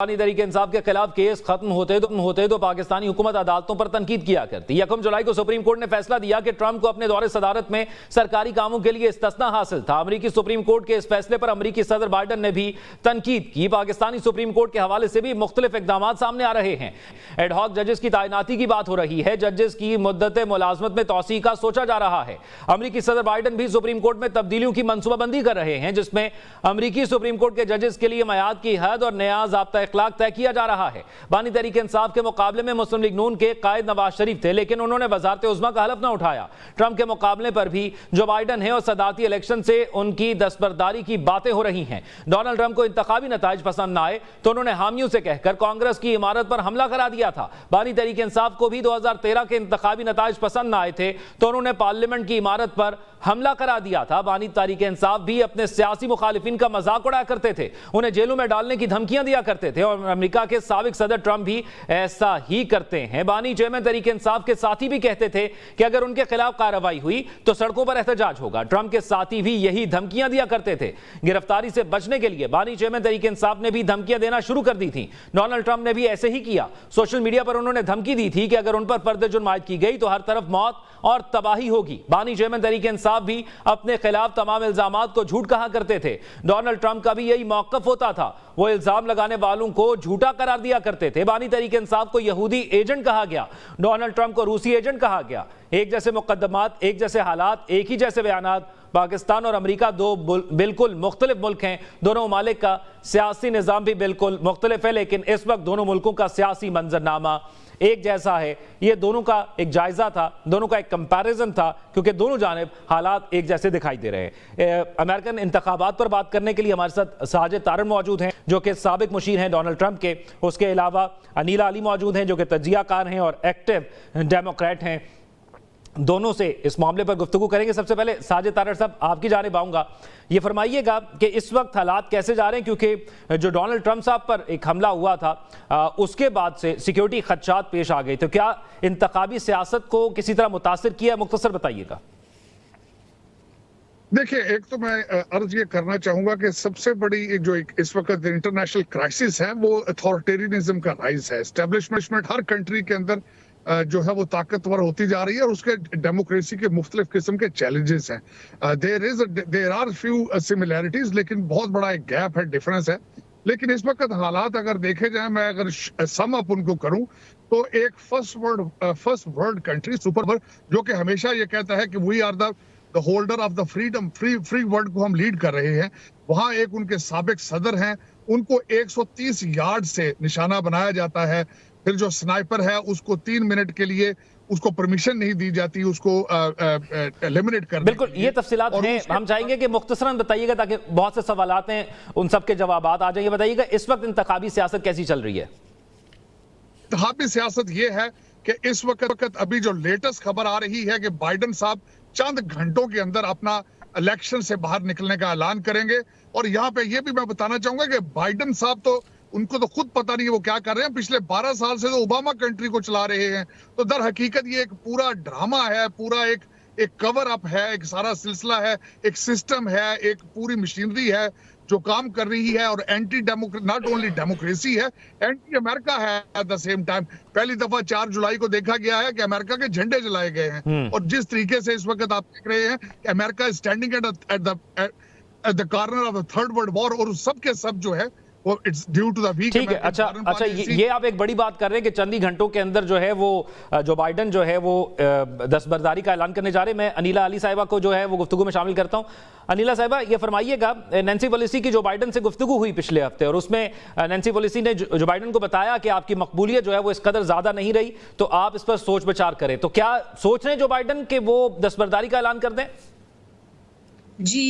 तरीके इंसाफ के खिलाफ केस खत्म होते तो पाकिस्तानी हुकूमत अदालतों पर तनकीद किया करती। 1 जुलाई को सुप्रीम कोर्ट ने फैसला दिया कि ट्रंप को अपने दौरे सदारत में सरकारी कामों के लिए इस्तिस्ना हासिल था। अमरीकी सुप्रीम कोर्ट के इस फैसले पर अमरीकी सदर बाइडन ने भी तनकीद की। पाकिस्तानी सुप्रीम कोर्ट के हवाले से भी मुख्तलिफ इकदाम सामने आ रहे हैं। एडहॉक जजेस की तैनाती की बात हो रही है। जजेस की मुद्दत मुलाजमत में तौसीह का सोचा जा रहा है। अमरीकी सदर बाइडन भी सुप्रीम कोर्ट में तब्दीलियों की मनसूबाबंदी कर रहे हैं, जिसमें अमरीकी सुप्रीम कोर्ट के जजेस के लिए मयाद की हद और नया ज़ाब्ता इखलाक तय किया जा रहा है। बानी तहरीक इंसाफ के मुकाबले में मुस्लिम लीग नून के कायद नवाज शरीफ थे, लेकिन उन्होंने वज़ारत उज़्मा का हलफ न उठाया। ट्रंप के मुकाबले पर भी जो बाइडन है और सदारती इलेक्शन से उनकी दस्तबरदारी की बातें हो रही हैं। डोनाल्ड ट्रंप को इंतखाबी नताइज पसंद न आए तो उन्होंने हामियों से कहकर कांग्रेस की इमारत पर हमला करा दिया था। बानी तहरीक इंसाफ को भी 2013 के इंतखाबी नताइज पसंद न आए थे तो उन्होंने पार्लियामेंट की इमारत पर हमला करा दिया था। बानी तहरीक इंसाफ भी अपने सियासी मुखालिफिन का मजाक उड़ाया करते थे, उन्हें जेलों में डालने की धमकियां दिया करते थे और अमेरिका के साबिक सदर ट्रंप भी ऐसा ही करते हैं। बानी चेयरमैन तहरीक इंसाफ के साथी भी कहते थे कि अगर उनके खिलाफ कार्रवाई हुई तो सड़कों पर एहतजाज होगा। ट्रंप के साथी भी यही धमकियां दिया करते थे। गिरफ्तारी से बचने के लिए बानी चेयरमैन तहरीक इंसाफ ने भी धमकियां देना शुरू कर दी थी। डोनाल्ड ट्रंप ने भी ऐसे ही किया। सोशल मीडिया पर उन्होंने धमकी दी थी कि अगर उन पर फर्द जुर्म आयद की गई तो हर तरफ मौत और तबाही होगी। बानी चेयरमैन तहरीक इंसाफ भी अपने खिलाफ तमाम इल्जामात को झूठ कहा करते थे। डोनाल्ड ट्रंप का भी यही मौकफ होता था, वो इल्जाम लगाने वालों को झूठा करार दिया करते थे। बानी तहरीक इंसाफ को यहूदी एजेंट कहा गया, डोनाल्ड ट्रंप को रूसी एजेंट कहा गया। एक जैसे मुकदमात, एक जैसे हालात, एक ही जैसे बयानात। पाकिस्तान और अमेरिका दो बिल्कुल मुख्तलिफ मुल्क हैं। दोनों ममालिक का सियासी निज़ाम भी बिल्कुल मुख्तलिफ है, लेकिन इस वक्त दोनों मुल्कों का सियासी मंजरनामा एक जैसा है। ये दोनों का एक जायजा था, दोनों का एक कंपैरिजन था, क्योंकि दोनों जानिब हालात एक जैसे दिखाई दे रहे हैं। अमेरिकन इंतखाबात पर बात करने के लिए हमारे साथ साजिद तारन मौजूद हैं, जो कि साबिक मुशीर हैं डोनाल्ड ट्रंप के। उसके अलावा अनीला अली मौजूद हैं, जो कि तजियाकार हैं और एक्टिव डेमोक्रेट हैं। दोनों से इस मामले पर गुफ्तगू करेंगे। सबसे पहले साजिद तारड़ साहब, आपकी जानिब आऊंगा। ये फरमाइएगा कि इस वक्त हालात कैसे जा रहे हैं, क्योंकि जो डोनाल्ड ट्रंप साहब पर एक हमला हुआ था उसके बाद से सिक्योरिटी खदशात पेश आ गए, तो क्या इंतखाबी सियासत को किसी तरह मुतासिर किया? मुख्तसर बताइएगा। देखिए, एक तो मैं अर्ज ये करना चाहूंगा कि सबसे बड़ी जो इस वक्त इंटरनेशनल क्राइसिस है वो अथॉरिटेरियनिज्म का राइज है। एस्टेब्लिशमेंट हर कंट्री के अंदर जो है वो ताकतवर होती जा रही है और उसके डेमोक्रेसी के मुख्तलिफ किस्म के चैलेंजेस हैं। देयर आर फ्यू सिमिलैरिटीज, लेकिन बहुत बड़ा एक गैप है, डिफरेंस है। लेकिन इस वक्त हालात अगर देखे जाए, मैं अगर सम अप उनको करूं तो एक first world country, super world, जो कि हमेशा ये कहता है कि we are the holder of the freedom, free world को हम लीड कर रहे हैं, वहां एक उनके साबिक सदर हैं, उनको 130 यार्ड से निशाना बनाया जाता है। फिर जो स्नाइपर है उसको 3 मिनट के लिए उसको परमिशन नहीं दी जाती, उसको एलिमिनेट करने। बिल्कुल, ये तफसीलात हैं, हम चाहेंगे कि मुख्तसरन बताइएगा ताकि बहुत से सवालात हैं उन सब के जवाब आ जाएंगे। बताइएगा इस वक्त इंतखाबी सियासत कैसी चल रही है? इंतखाबी सियासत ये है कि इस वक्त अभी जो लेटेस्ट खबर आ रही है कि बाइडन साहब चंद घंटों के अंदर अपना इलेक्शन से बाहर निकलने का ऐलान करेंगे। और यहाँ पे ये भी मैं बताना चाहूंगा कि बाइडन साहब तो उनको तो खुद पता नहीं है वो क्या कर रहे हैं। पिछले 12 साल से तो ओबामा कंट्री को चला रहे हैं। तो दर हकीकत ये एक पूरा ड्रामा है, पूरा एक कवर अप है, एक सारा सिलसिला है, एक सिस्टम है, एक पूरी मशीनरी है जो काम कर रही है। और anti democracy, not only democracy है, एंटी अमेरिका है एट द सेम टाइम। पहली दफा 4 जुलाई को देखा गया है कि अमेरिका के झंडे जलाए गए हैं। और जिस तरीके से इस वक्त आप देख रहे हैं कि America is standing at the corner of the third world war, और सबके सब जो है ठीक है। अच्छा, ये आप एक बड़ी बात कर रहे हैं कि चंद ही घंटों के अंदर जो है वो जो बाइडन जो है वो दस्तबरदारी का ऐलान करने जा रहे हैं। मैं अनीला अली साहिबा को जो है वो गुफ्तगू में शामिल करता हूं। अनीला साहिबा, ये फरमाइएगा, नैन्सी पेलोसी की जो बाइडन से गुफ्तगू हुई पिछले हफ्ते, और उसमें नैन्सी पेलोसी ने जो बाइडन को बताया कि आपकी मकबूलियत जो है वो इस कदर ज्यादा नहीं रही, तो आप इस पर सोच विचार करें। तो क्या सोच रहे हैं जो बाइडन के वो दस्तबरदारी का ऐलान कर दें? जी,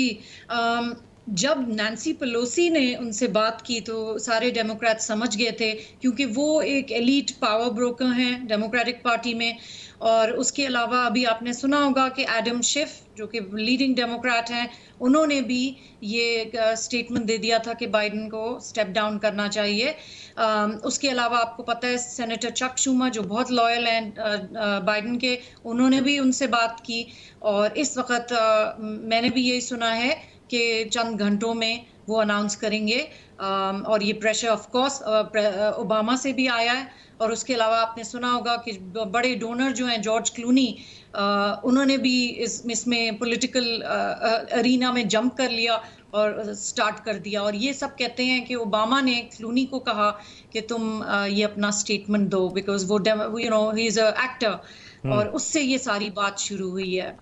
जब नैन्सी पेलोसी ने उनसे बात की तो सारे डेमोक्रेट समझ गए थे, क्योंकि वो एक एलीट पावर ब्रोकर हैं डेमोक्रेटिक पार्टी में। और उसके अलावा अभी आपने सुना होगा कि एडम शिफ, जो कि लीडिंग डेमोक्रेट हैं, उन्होंने भी ये स्टेटमेंट दे दिया था कि बाइडन को स्टेप डाउन करना चाहिए। उसके अलावा आपको पता है सेनेटर चक शूमर, जो बहुत लॉयल हैं बाइडन के, उन्होंने भी उनसे बात की। और इस वक्त मैंने भी यही सुना है कि चंद घंटों में वो अनाउंस करेंगे। और ये प्रेशर ऑफ कोर्स ओबामा से भी आया है। और उसके अलावा आपने सुना होगा कि बड़े डोनर जो हैं जॉर्ज क्लूनी, उन्होंने भी इसमें पॉलिटिकल अरीना में जंप कर लिया और स्टार्ट कर दिया। और ये सब कहते हैं कि ओबामा ने क्लूनी को कहा कि तुम ये अपना स्टेटमेंट दो, बिकॉज वो ही इज अ एक्टर। और उससे ये सारी बात शुरू हुई है।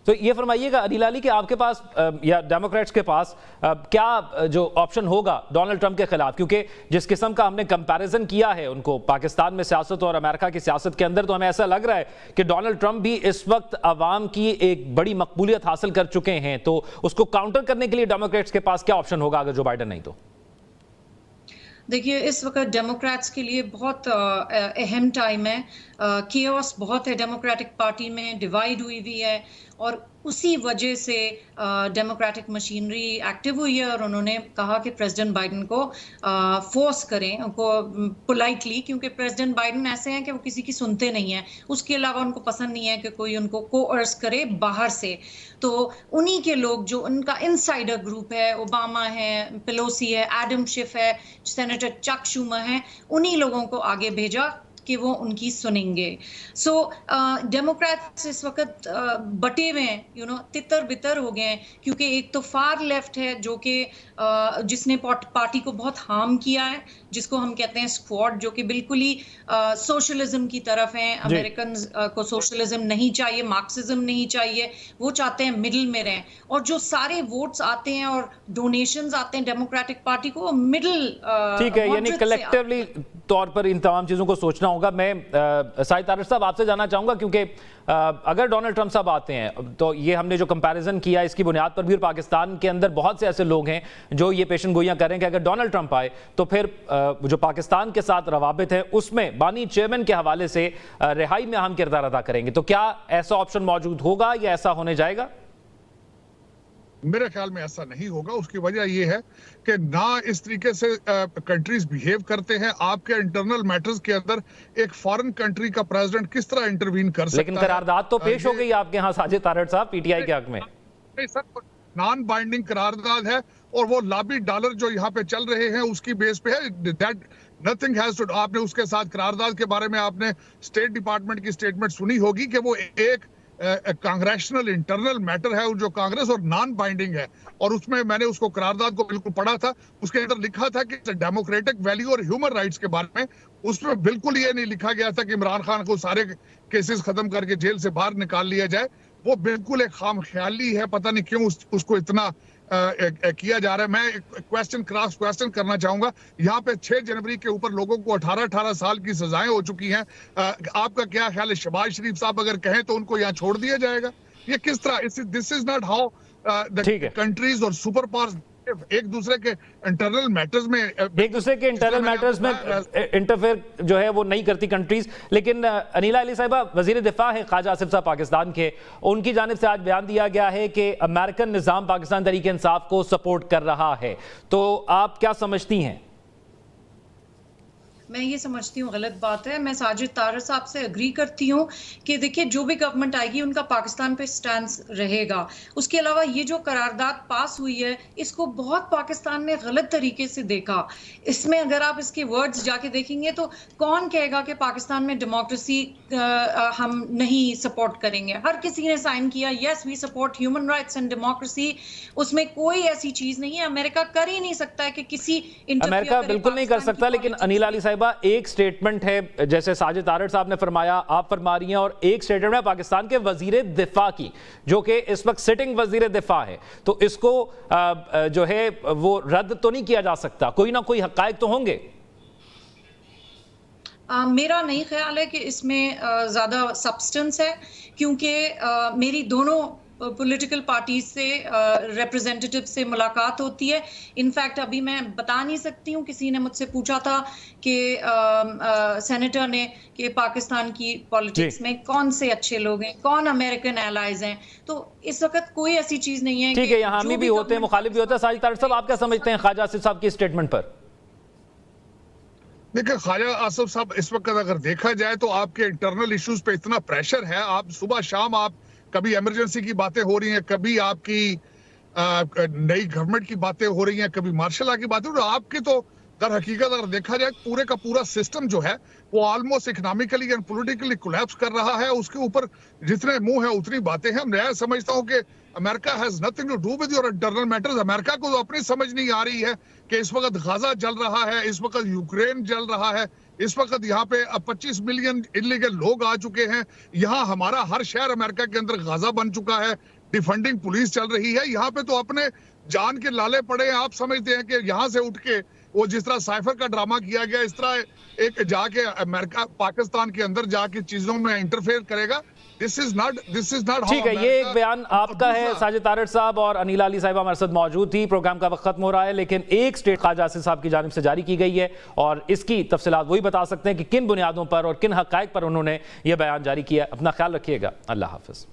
तो ये फरमाइएगा अनिल अली कि आपके पास या डेमोक्रेट्स के पास क्या जो ऑप्शन होगा डोनाल्ड ट्रंप के खिलाफ, क्योंकि जिस किस्म का हमने कंपैरिजन किया है उनको पाकिस्तान में सियासत और अमेरिका की सियासत के अंदर, तो हमें ऐसा लग रहा है कि डोनाल्ड ट्रंप भी इस वक्त अवाम की एक बड़ी मकबूलियत हासिल कर चुके हैं। तो उसको काउंटर करने के लिए डेमोक्रेट्स के पास क्या ऑप्शन होगा अगर जो बाइडेन नहीं तो? देखिए, इस वक्त डेमोक्रेट्स के लिए बहुत अहम टाइम है। केओस बहुत है डेमोक्रेटिक पार्टी में, डिवाइड हुई हुई है। और उसी वजह से डेमोक्रेटिक मशीनरी एक्टिव हुई है। और उन्होंने कहा कि प्रेसिडेंट बाइडेन को फोर्स करें, उनको पोलाइटली, क्योंकि प्रेसिडेंट बाइडेन ऐसे हैं कि वो किसी की सुनते नहीं हैं। उसके अलावा उनको पसंद नहीं है कि कोई उनको कोअर्स करे बाहर से। तो उन्हीं के लोग जो उनका इनसाइडर ग्रुप है, ओबामा है, पेलोसी है, एडम शिफ है, सेनेटर चक शूमर है, उन्हीं लोगों को आगे भेजा कि वो उनकी सुनेंगे। सो डेमोक्रेट्स इस वक्त बटे हुए हैं, तितर बितर हो गए हैं। क्योंकि एक तो फार लेफ्ट है जो कि जिसने पार्टी को बहुत हार्म किया है, जिसको हम कहते हैं स्क्वाड, जो कि बिल्कुल ही सोशलिज्म की तरफ है। अमेरिकन को सोशलिज्म नहीं चाहिए, मार्क्सिज्म नहीं चाहिए, वो चाहते हैं मिडिल में रहें। और जो सारे वोट्स आते हैं और डोनेशंस आते हैं डेमोक्रेटिक पार्टी को, मिडिल, ठीक है, यानी कलेक्टिवली तौर पर इन तमाम चीजों को सोचना होगा। मैं साहिद तारिक साहब आपसे जानना चाहूंगा, क्योंकि अगर डोनाल्ड ट्रंप साहब आते हैं तो ये हमने जो कंपैरिजन किया इसकी बुनियाद पर भी, और पाकिस्तान के अंदर बहुत से ऐसे लोग हैं जो ये पेशन गोइयां करें कि अगर डोनाल्ड ट्रंप आए तो फिर जो पाकिस्तान के साथ रवाबित है उसमें बानी चेयरमैन के हवाले से रिहाई में अहम किरदार अदा करेंगे। तो क्या ऐसा ऑप्शन मौजूद होगा या ऐसा होने जाएगा? मेरे ख्याल में ऐसा नहीं होगा। उसकी वजह यह है कि ना इस तरीके से कंट्रीज बिहेव करते हैं। आपके इंटरनल मैटर्स के अंदर एक फॉरेन कंट्री का प्रेसिडेंट किस तरह इंटरवीन कर सकता है? लेकिन करारदाद तो पेश हो गई आपके यहाँ साजिद तारड़ साहब पीटीआई के हक में। नहीं सर, नॉन बाइंडिंग करारदाद है और वो लॉबी डॉलर जो यहाँ पे चल रहे हैं उसकी बेस पे है। दैट नथिंग हैज टू, आपने उसके साथ करारदाद के बारे में आपने स्टेट डिपार्टमेंट की स्टेटमेंट सुनी होगी कि वो एक कांग्रेशनल इंटरनल मैटर है जो कांग्रेस और नॉन बाइंडिंग है। और उसमें मैंने उसको करारदाद को बिल्कुल पढ़ा था, उसके अंदर लिखा था कि डेमोक्रेटिक वैल्यू और ह्यूमन राइट्स के बारे में। उसमें बिल्कुल ये नहीं लिखा गया था कि इमरान खान को सारे केसेस खत्म करके जेल से बाहर निकाल लिया जाए। वो बिल्कुल एक खाम ख्याली है, पता नहीं क्यों उसको इतना किया जा रहा है। मैं क्रॉस क्वेश्चन करना चाहूंगा। यहाँ पे 6 जनवरी के ऊपर लोगों को 18-18 साल की सजाएं हो चुकी हैं। आपका क्या ख्याल है? शहबाज शरीफ साहब अगर कहें तो उनको यहाँ छोड़ दिया जाएगा? ये किस तरह? This is not how the countries और सुपर पावर्स एक दूसरे के इंटरनल मैटर्स में इंटरफेयर जो है वो नहीं करती कंट्रीज। लेकिन अनिला अली साहिबा, वजीर दिफा है ख्वाजा आसिफ साहब पाकिस्तान के, उनकी जानिब से आज बयान दिया गया है कि अमेरिकन निज़ाम पाकिस्तान तहरीक इंसाफ को सपोर्ट कर रहा है। तो आप क्या समझती हैं? मैं ये समझती हूँ गलत बात है। मैं साजिद तारड़ साहब से अग्री करती हूँ कि देखिए, जो भी गवर्नमेंट आएगी उनका पाकिस्तान पे स्टैंड रहेगा। उसके अलावा ये जो करारदाद पास हुई है इसको बहुत पाकिस्तान ने गलत तरीके से देखा। इसमें अगर आप इसके वर्ड्स जाके देखेंगे तो कौन कहेगा कि पाकिस्तान में डेमोक्रेसी हम नहीं सपोर्ट करेंगे? हर किसी ने साइन किया, yes we support human rights and democracy. उसमें कोई ऐसी चीज नहीं है। अमेरिका कर ही नहीं सकता है कि किसी अमेरिका बिल्कुल नहीं कर सकता। लेकिन अनिला अली साहिबा, एक स्टेटमेंट है जैसे साजिद तारड़ साहब ने फरमाया, आप फरमा रही हैं, और एक स्टेटमेंट है पाकिस्तान के वजीर दिफा की जो कि इस वक्त सिटिंग वजीर दिफा है। तो इसको जो है वो रद्द तो नहीं किया जा सकता, कोई ना कोई हकायक तो होंगे। मेरा नहीं ख्याल है कि इसमें ज्यादा सब्सटेंस है, क्योंकि मेरी दोनों पॉलिटिकल पार्टीज से रिप्रेजेंटेटिव से मुलाकात होती है। इनफैक्ट अभी मैं बता नहीं सकती हूँ, किसी ने मुझसे पूछा था कि सेनेटर ने कि पाकिस्तान की पॉलिटिक्स में कौन से अच्छे लोग हैं, कौन अमेरिकन एलाइज हैं। तो इस वक्त कोई ऐसी चीज नहीं है। ठीक है, यहाँ हामी भी होते हैं, मुखालिफ भी होते हैं। साजिद तारड़ साहब, आप क्या समझते हैं ख्वाजा आसिफ साहब की स्टेटमेंट पर? देखिए, ख्वाजा आसिफ साहब, इस वक्त अगर देखा जाए तो आपके इंटरनल इश्यूज पे इतना प्रेशर है। आप सुबह शाम आप कभी इमरजेंसी की बातें हो रही हैं, कभी आपकी नई गवर्नमेंट की बातें हो रही हैं, कभी मार्शल लॉ की बातें, और आपकी तो दर हकीकत अगर देखा जाए पूरे का पूरा सिस्टम जो है वो almost economically and politically collapse कर रहा है। उसके ऊपर जितने मुंह है उतनी बातें हैं। मैं समझता हूं कि America has nothing to do with your internal matters. America को तो अपनी समझ नहीं आ रही है कि इस वक्त गाजा जल रहा है, इस वक्त यूक्रेन जल रहा है, इस वक्त यहाँ पे 25 मिलियन इलीगल लोग आ चुके हैं। यहाँ हमारा हर शहर अमेरिका के अंदर गाजा बन चुका है, डिफेंडिंग पुलिस चल रही है। यहाँ पे तो अपने जान के लाले पड़े हैं। आप समझते हैं कि यहाँ से उठ के वो जिस तरह साइफर का ड्रामा किया गया, इस तरह एक जाके अमेरिका पाकिस्तान के अंदर जाके चीजों में इंटरफेयर करेगा? This is not. ठीक है, ये एक बयान आपका है साजिद तारड़ साहब, और अनिला अली साहिबा हमारे साथ मौजूद थी। प्रोग्राम का वक्त खत्म हो रहा है, लेकिन एक स्टेट ख्वाजा आसिफ साहब की जानिब से जारी की गई है और इसकी तफसीलात वही बता सकते हैं कि किन बुनियादों पर और किन हकायक पर उन्होंने यह बयान जारी किया। अपना ख्याल रखिएगा। अल्लाह हाफिज।